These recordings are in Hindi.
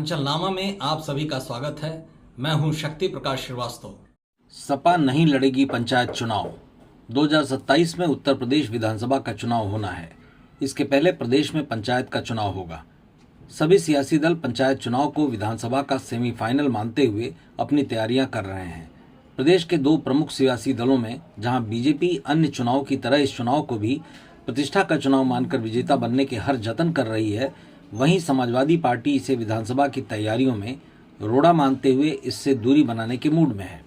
अंचलनामा में आप सभी का स्वागत है। मैं हूं शक्ति प्रकाश श्रीवास्तव। सपा नहीं लड़ेगी पंचायत चुनाव। 2027 में उत्तर प्रदेश विधानसभा का चुनाव होना है। इसके पहले प्रदेश में पंचायत का चुनाव होगा। सभी सियासी दल पंचायत चुनाव को विधानसभा का सेमीफाइनल मानते हुए अपनी तैयारियां कर रहे हैं। प्रदेश के दो प्रमुख सियासी दलों में जहां बीजेपी अन्य चुनाव की तरह इस चुनाव को भी प्रतिष्ठा का चुनाव मानकर विजेता बनने के हर जतन कर रही है, वहीं समाजवादी पार्टी इसे विधानसभा की तैयारियों में रोड़ा मानते हुए इससे दूरी बनाने के मूड में है,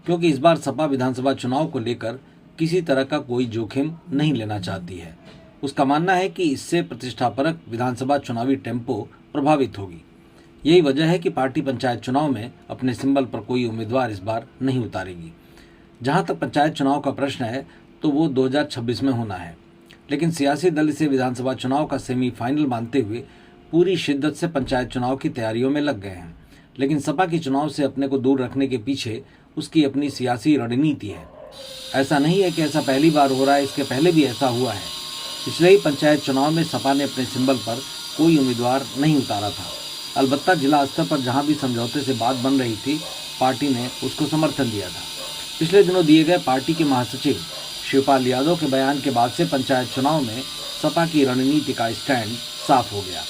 क्योंकि इस बार सपा विधानसभा चुनाव को लेकर किसी तरह का कोई जोखिम नहीं लेना चाहती है। उसका मानना है कि इससे प्रतिष्ठापरक विधानसभा चुनावी टेम्पो प्रभावित होगी। यही वजह है कि पार्टी पंचायत चुनाव में अपने सिंबल पर कोई उम्मीदवार इस बार नहीं उतारेगी। जहां तक पंचायत चुनाव का प्रश्न है तो वो 2026 में होना है, लेकिन सियासी दल इसे विधानसभा चुनाव का सेमीफाइनल मानते हुए पूरी शिद्दत से पंचायत चुनाव की तैयारियों में लग गए हैं। लेकिन सपा की चुनाव से अपने को दूर रखने के पीछे उसकी अपनी सियासी रणनीति है। ऐसा नहीं है कि ऐसा पहली बार हो रहा है, इसके पहले भी ऐसा हुआ है। पिछले ही पंचायत चुनाव में सपा ने अपने सिंबल पर कोई उम्मीदवार नहीं उतारा था। अलबत्ता जिला स्तर पर जहां भी समझौते से बात बन रही थी, पार्टी ने उसको समर्थन दिया था। पिछले दिनों दिए गए पार्टी के महासचिव शिवपाल यादव के बयान के बाद से पंचायत चुनाव में सपा की रणनीति का स्टैंड साफ हो गया।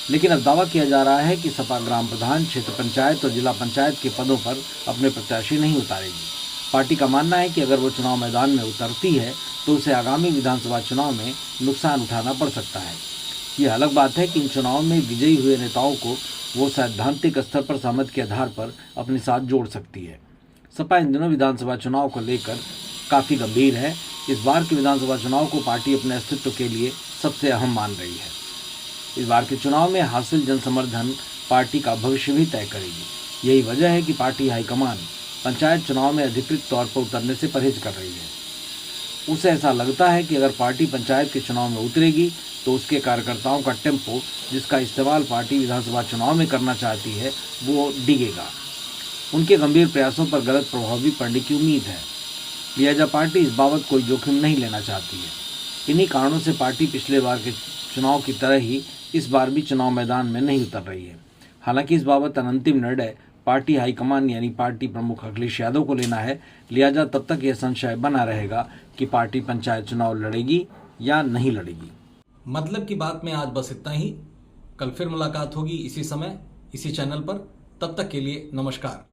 लेकिन अब दावा किया जा रहा है कि सपा ग्राम प्रधान, क्षेत्र पंचायत और जिला पंचायत के पदों पर अपने प्रत्याशी नहीं उतारेगी। पार्टी का मानना है कि अगर वो चुनाव मैदान में उतरती है तो उसे आगामी विधानसभा चुनाव में नुकसान उठाना पड़ सकता है। ये अलग बात है कि इन चुनाव में विजयी हुए नेताओं को वो सैद्धांतिक स्तर पर सहमति के आधार पर अपने साथ जोड़ सकती है। सपा इन दिनों विधानसभा चुनाव को लेकर काफ़ी गंभीर है। इस बार के विधानसभा चुनाव को पार्टी अपने अस्तित्व के लिए सबसे अहम मान रही है। इस बार के चुनाव में हासिल जन समर्थन पार्टी का भविष्य भी तय करेगी। यही वजह है कि पार्टी हाईकमान पंचायत चुनाव में अधिकृत तौर पर उतरने से परहेज कर रही है। उसे ऐसा लगता है कि अगर पार्टी पंचायत के चुनाव में उतरेगी तो उसके कार्यकर्ताओं का टेम्पो, जिसका इस्तेमाल पार्टी विधानसभा चुनाव में करना चाहती है, वो डिगेगा। उनके गंभीर प्रयासों पर गलत प्रभाव भी पड़ने की उम्मीद है। लिहाजा पार्टी इस बाबत कोई जोखिम नहीं लेना चाहती है। इन्हीं कारणों से पार्टी पिछले बार के चुनाव की तरह ही इस बार भी चुनाव मैदान में नहीं उतर रही है। हालांकि इस बाबत अंतिम निर्णय पार्टी हाईकमान यानी पार्टी प्रमुख अखिलेश यादव को लेना है। लिहाजा तब तक यह संशय बना रहेगा कि पार्टी पंचायत चुनाव लड़ेगी या नहीं लड़ेगी। मतलब की बात में आज बस इतना ही। कल फिर मुलाकात होगी इसी समय, इसी चैनल पर। तब तक के लिए नमस्कार।